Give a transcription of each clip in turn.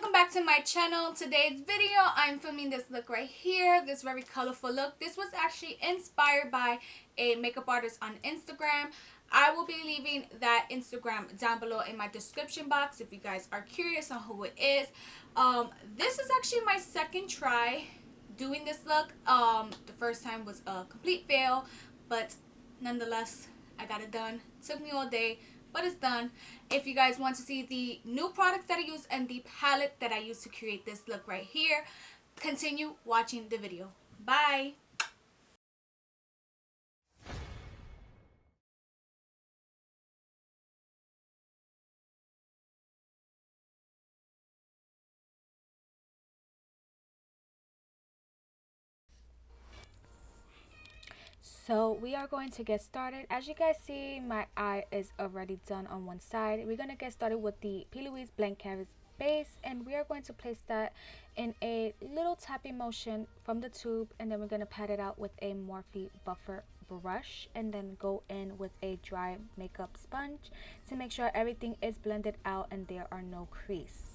welcome back to my channel. Today's video, I'm filming this look right here, this very colorful look. This was actually inspired by a makeup artist on Instagram. I will be leaving that Instagram down below in my description box if you guys are curious on who it is. This is actually my second try doing this look. The first time was a complete fail, but nonetheless, I got it done. It took me all day, but it's done. If you guys want to see the new products that I use and the palette that I use to create this look right here, continue watching the video. Bye! So we are going to get started. As you guys see, my eye is already done on one side. We're going to get started with the P.louise blank canvas base, and we are going to place that in a little tapping motion from the tube, and then we're going to pat it out with a Morphe buffer brush, and then go in with a dry makeup sponge to make sure everything is blended out and there are no creases.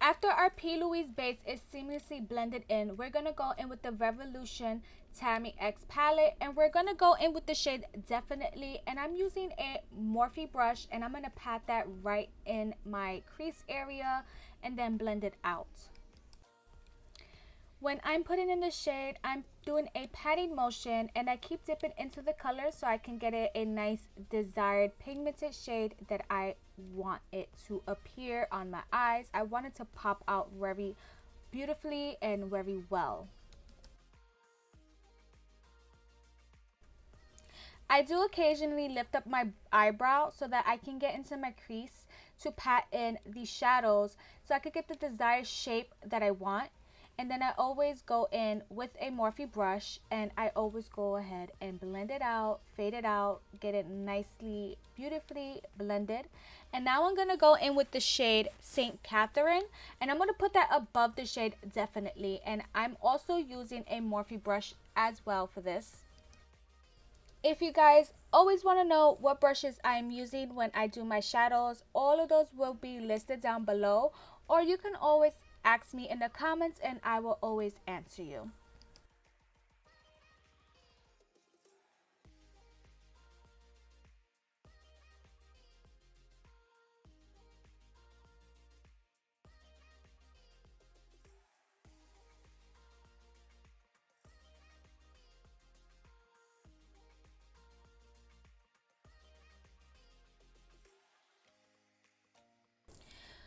After our P.louise base is seamlessly blended in, we're going to go in with the Revolution Tammi X palette, and we're going to go in with the shade Definitely, and I'm using a Morphe brush, and I'm going to pat that right in my crease area and then blend it out. When I'm putting in the shade, I'm doing a patting motion, and I keep dipping into the color so I can get it a nice desired pigmented shade that I want it to appear on my eyes. I want it to pop out very beautifully and very well. I do occasionally lift up my eyebrow so that I can get into my crease to pat in the shadows so I could get the desired shape that I want. And then I always go in with a Morphe brush, and I always go ahead and blend it out, fade it out, get it nicely, beautifully blended. And now I'm going to go in with the shade St. Catherine, and I'm going to put that above the shade Definitely. And I'm also using a Morphe brush as well for this. If you guys always want to know what brushes I'm using when I do my shadows, all of those will be listed down below, or you can always ask me in the comments and I will always answer you.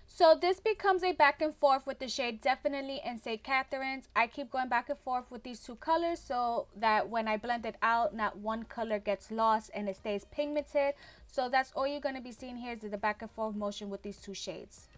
So this becomes a back and forth with the shade Definitely and St. Catherine's. I keep going back and forth with these two colors so that when I blend it out, not one color gets lost and it stays pigmented. So that's all you're going to be seeing here is the back and forth motion with these two shades.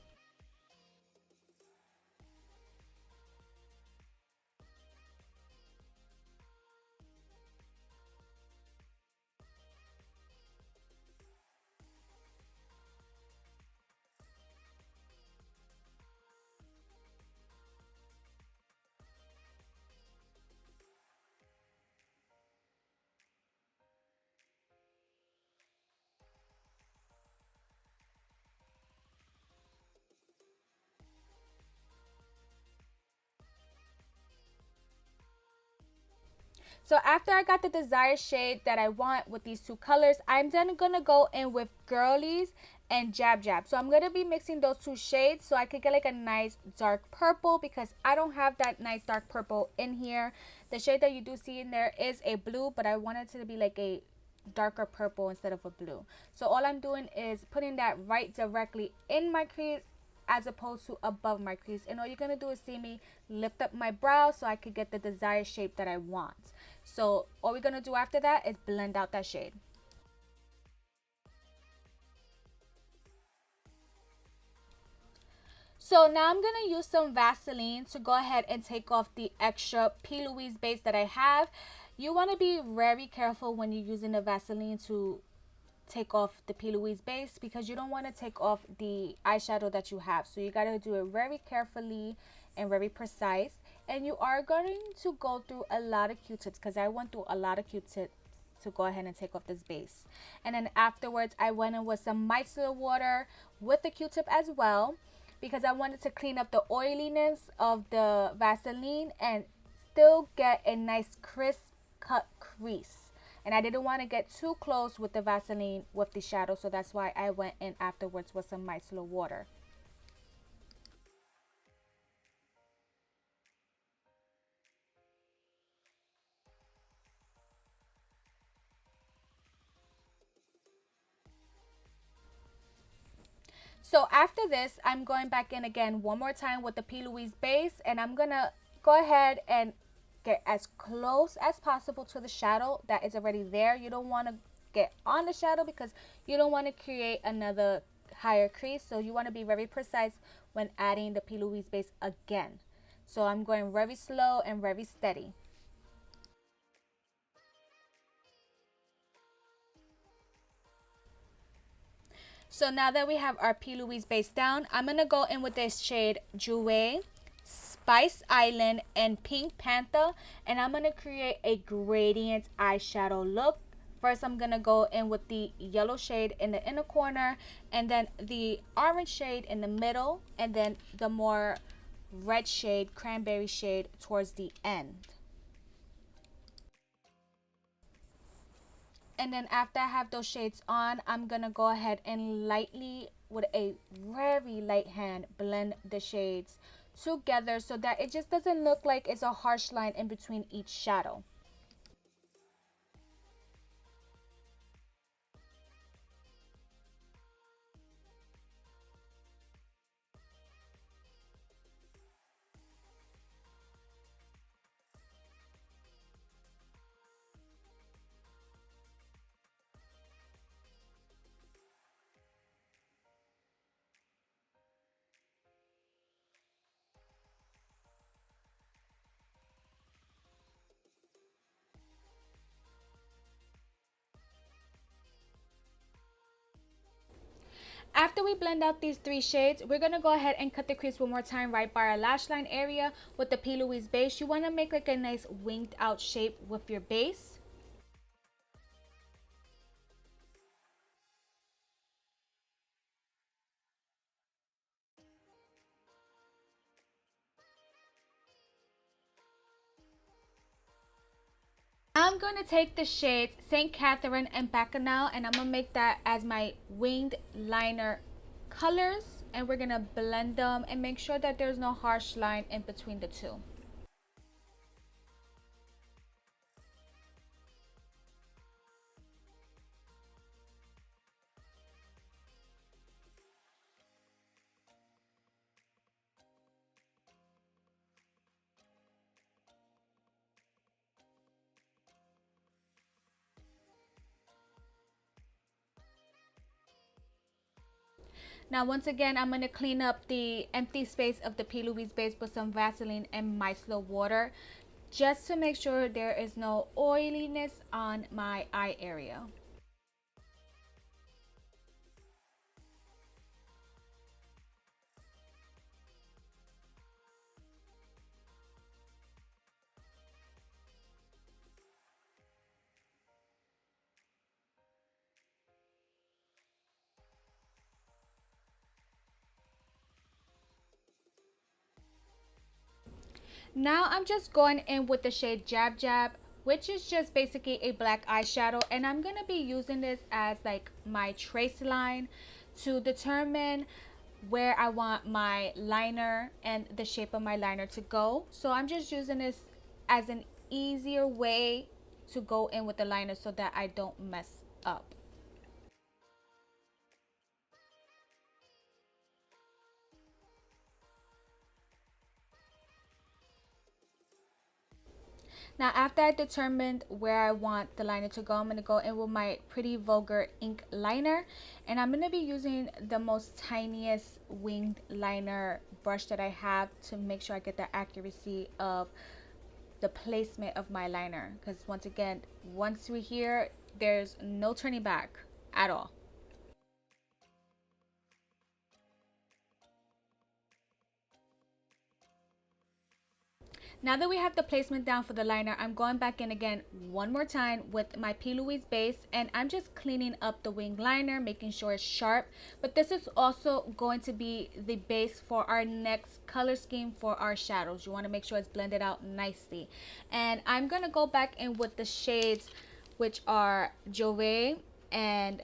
So after I got the desired shade that I want with these two colors, I'm then going to go in with Girlies and Jab Jab. So I'm going to be mixing those two shades so I could get like a nice dark purple, because I don't have that nice dark purple in here. The shade that you do see in there is a blue, but I want it to be like a darker purple instead of a blue. So all I'm doing is putting that right directly in my crease as opposed to above my crease, and all you're going to do is see me lift up my brow so I could get the desired shape that I want. So all we're going to do after that is blend out that shade. So now I'm going to use some Vaseline to go ahead and take off the extra P.louise base that I have. You want to be very careful when you're using the Vaseline to take off the P.louise base, because you don't want to take off the eyeshadow that you have. So you got to do it very carefully and very precise. And you are going to go through a lot of Q-tips, because I went through a lot of Q-tips to go ahead and take off this base. And then afterwards, I went in with some micellar water with the Q-tip as well, because I wanted to clean up the oiliness of the Vaseline and still get a nice crisp cut crease. And I didn't want to get too close with the Vaseline with the shadow, so that's why I went in afterwards with some micellar water. So after this, I'm going back in again one more time with the P.louise base, and I'm going to go ahead and get as close as possible to the shadow that is already there. You don't want to get on the shadow because you don't want to create another higher crease. So you want to be very precise when adding the P.louise base again. So I'm going very slow and very steady. So now that we have our P.louise base down, I'm going to go in with this shade Jouer, Spice Island, and Pink Panther. And I'm going to create a gradient eyeshadow look. First, I'm going to go in with the yellow shade in the inner corner, and then the orange shade in the middle, and then the more red shade, cranberry shade towards the end. And then after I have those shades on, I'm going to go ahead and lightly, with a very light hand, blend the shades together so that it just doesn't look like it's a harsh line in between each shadow. After we blend out these three shades, we're going to go ahead and cut the crease one more time right by our lash line area with the P.louise base. You want to make like a nice winged out shape with your base. I'm going to take the shades St. Catherine and Bacchanal, and I'm going to make that as my winged liner colors. And we're going to blend them and make sure that there's no harsh line in between the two. Now once again, I'm going to clean up the empty space of the P.louise base with some Vaseline and micellar water, just to make sure there is no oiliness on my eye area. Now I'm just going in with the shade Jab Jab, which is just basically a black eyeshadow, and I'm going to be using this as like my trace line to determine where I want my liner and the shape of my liner to go. So I'm just using this as an easier way to go in with the liner so that I don't mess up. Now after I determined where I want the liner to go, I'm going to go in with my Pretty Vulgar ink liner, and I'm going to be using the most tiniest winged liner brush that I have to make sure I get the accuracy of the placement of my liner, because once again, once we're here, there's no turning back at all. Now that we have the placement down for the liner, I'm going back in again one more time with my P.louise base, and I'm just cleaning up the wing liner, making sure it's sharp. But this is also going to be the base for our next color scheme for our shadows. You want to make sure it's blended out nicely. And I'm going to go back in with the shades, which are Giovanni and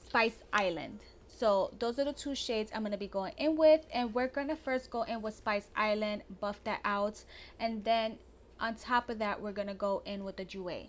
Spice Island. So those are the two shades I'm going to be going in with, and we're going to first go in with Spice Island, buff that out, and then on top of that we're going to go in with the Jouer.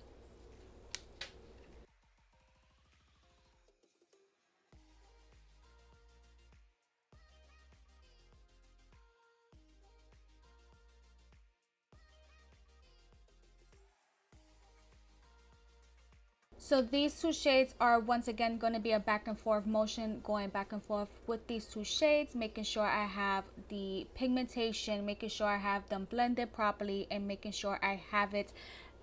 So these two shades are once again going to be a back and forth motion, going back and forth with these two shades, making sure I have the pigmentation, making sure I have them blended properly, and making sure I have it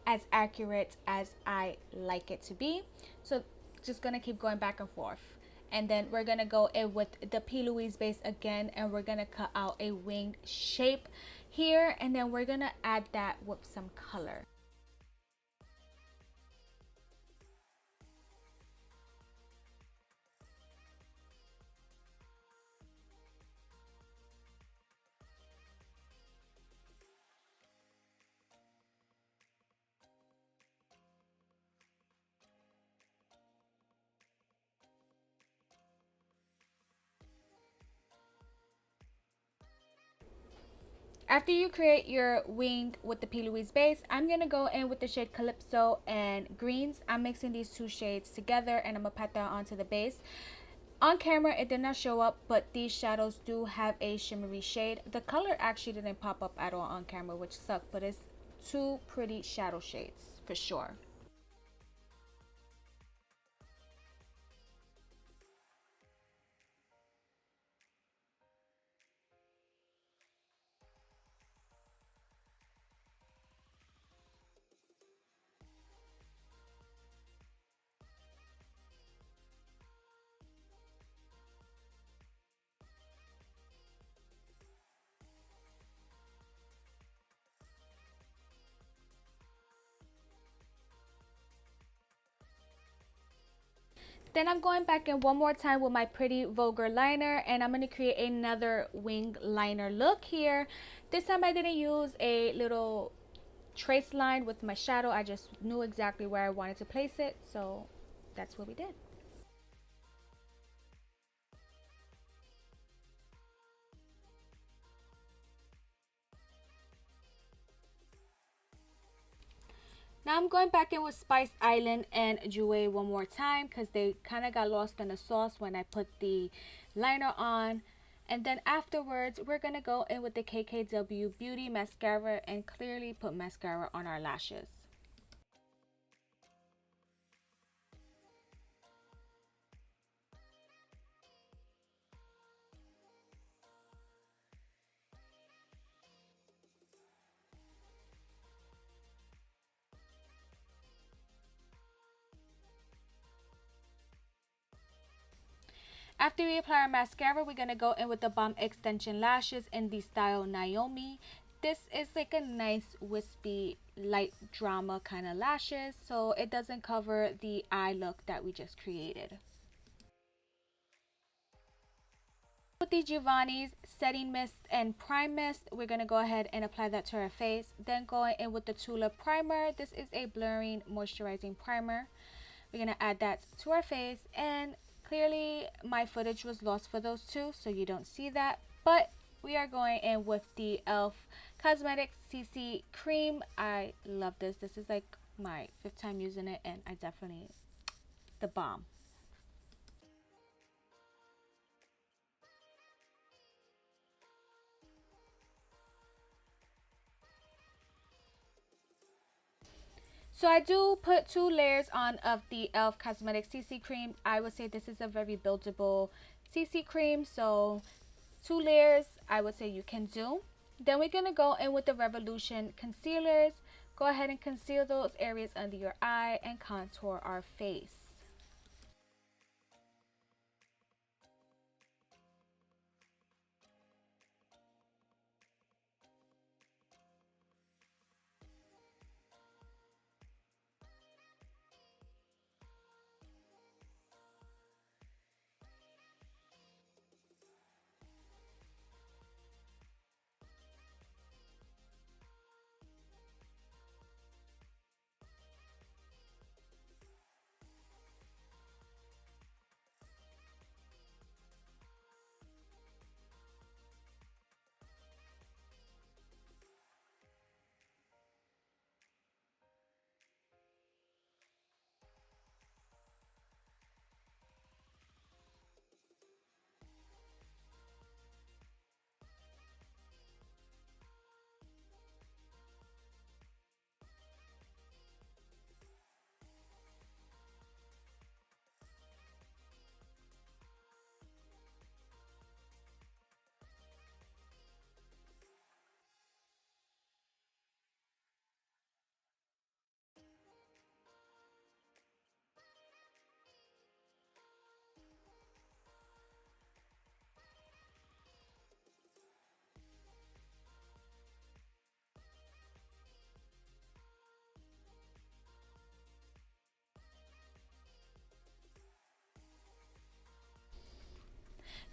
as accurate as I like it to be. So just going to keep going back and forth. And then we're going to go in with the P.louise base again, and we're going to cut out a winged shape here, and then we're going to add that with some color. After you create your wing with the P.louise base, I'm going to go in with the shade Calypso and Greens. I'm mixing these two shades together, and I'm going to pat that onto the base. On camera, it did not show up, but these shadows do have a shimmery shade. The color actually didn't pop up at all on camera, which sucked, but it's two pretty shadow shades for sure. Then I'm going back in one more time with my pretty Vulgar liner, and I'm going to create another wing liner look here. This time I didn't use a little trace line with my shadow. I just knew exactly where I wanted to place it, so that's what we did. Now I'm going back in with Spice Island and Jouer one more time because they kind of got lost in the sauce when I put the liner on. And then afterwards, we're going to go in with the KKW Beauty Mascara and clearly put mascara on our lashes. After we apply our mascara, we're going to go in with the Bomb Extension Lashes in the style Naomi. This is like a nice wispy light drama kind of lashes, so it doesn't cover the eye look that we just created. With the Giovanni's Setting Mist and Prime Mist, we're going to go ahead and apply that to our face. Then going in with the Tula Primer. This is a blurring moisturizing primer. We're going to add that to our face, and clearly my footage was lost for those two, so you don't see that. But we are going in with the e.l.f. Cosmetics CC Cream. I love this. This is like my 5th time using it, and I definitely, the bomb. So I do put 2 layers on of the e.l.f. Cosmetics CC Cream. I would say this is a very buildable CC cream, so 2 layers I would say you can do. Then we're going to go in with the Revolution concealers. Go ahead and conceal those areas under your eye and contour our face.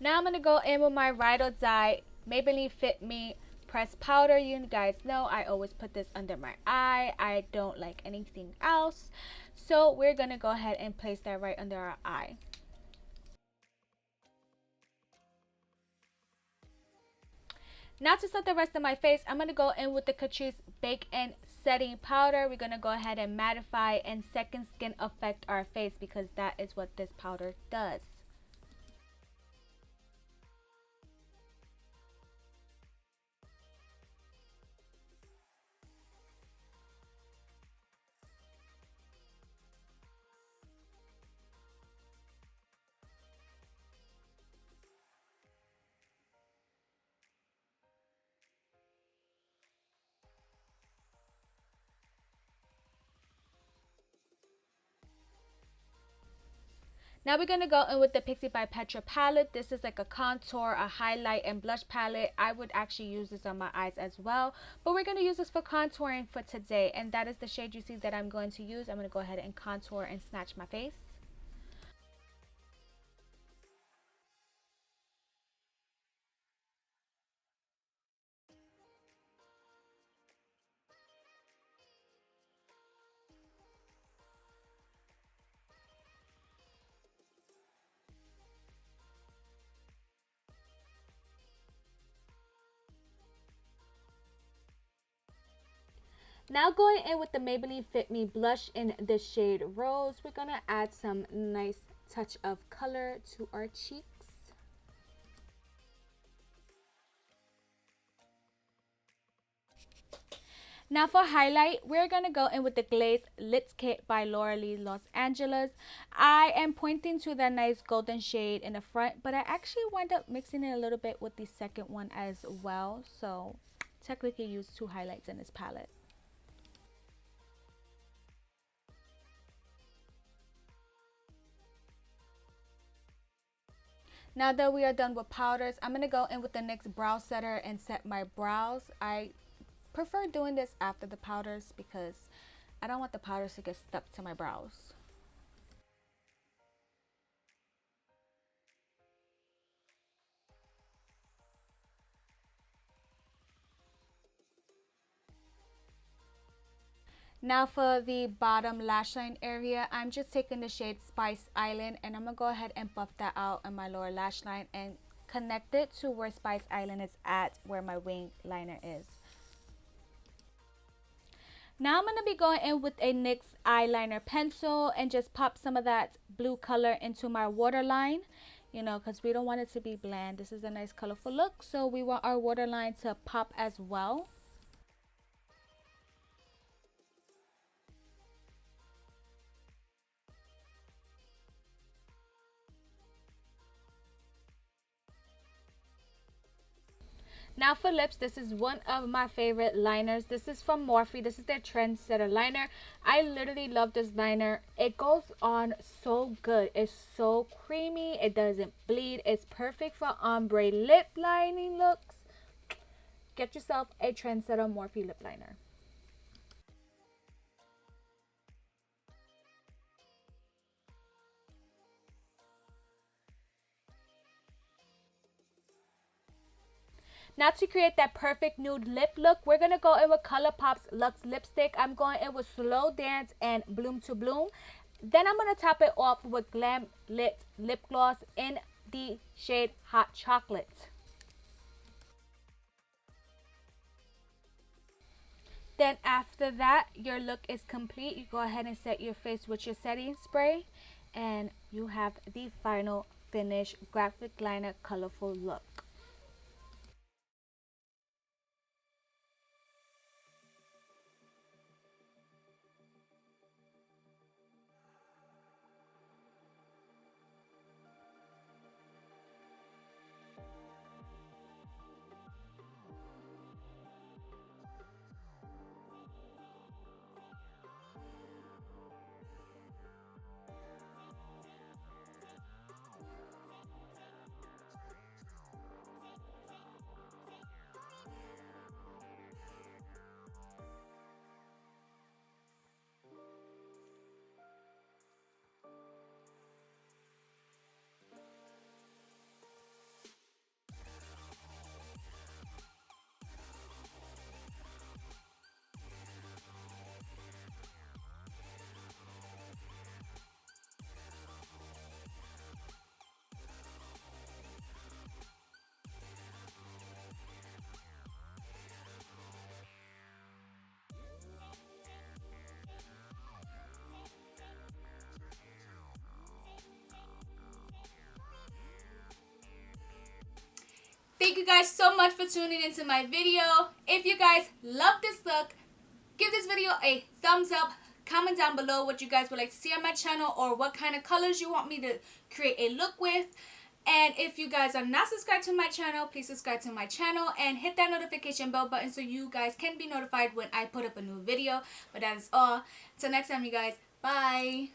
Now I'm going to go in with my Ride or Die Maybelline Fit Me pressed powder. You guys know I always put this under my eye. I don't like anything else. So we're going to go ahead and place that right under our eye. Now to set the rest of my face, I'm going to go in with the Catrice Bake and Setting Powder. We're going to go ahead and mattify and second skin affect our face because that is what this powder does. Now we're going to go in with the Pixie by Petra palette. This is like a contour, a highlight, and blush palette. I would actually use this on my eyes as well. But we're going to use this for contouring for today. And that is the shade you see that I'm going to use. I'm going to go ahead and contour and snatch my face. Now going in with the Maybelline Fit Me blush in the shade Rose, we're going to add some nice touch of color to our cheeks. Now for highlight, we're going to go in with the Glaze Lit Kit by Laura Lee Los Angeles. I am pointing to that nice golden shade in the front, but I actually wind up mixing it a little bit with the second one as well. So technically use two highlights in this palette. Now that we are done with powders, I'm going to go in with the NYX Brow Setter and set my brows. I prefer doing this after the powders because I don't want the powders to get stuck to my brows. Now for the bottom lash line area, I'm just taking the shade Spice Island and I'm going to go ahead and buff that out on my lower lash line and connect it to where Spice Island is at, where my wing liner is. Now I'm going to be going in with a NYX eyeliner pencil and just pop some of that blue color into my waterline, you know, because we don't want it to be bland. This is a nice colorful look, so we want our waterline to pop as well. Now for lips, this is one of my favorite liners. This is from Morphe. This is their Trendsetter Liner. I literally love this liner. It goes on so good. It's so creamy. It doesn't bleed. It's perfect for ombre lip lining looks. Get yourself a Trendsetter Morphe lip liner. Now to create that perfect nude lip look, we're going to go in with ColourPop's Luxe Lipstick. I'm going in with Slow Dance and Bloom to Bloom. Then I'm going to top it off with Glam Lit Lip Gloss in the shade Hot Chocolate. Then after that, your look is complete. You go ahead and set your face with your setting spray. And you have the final finished graphic liner colorful look. Thank you guys so much for tuning into my video. If you guys love this look, give this video a thumbs up. Comment down below what you guys would like to see on my channel or what kind of colors you want me to create a look with. And if you guys are not subscribed to my channel, please subscribe to my channel and hit that notification bell button so you guys can be notified when I put up a new video. But that is all. Till next time, you guys. Bye.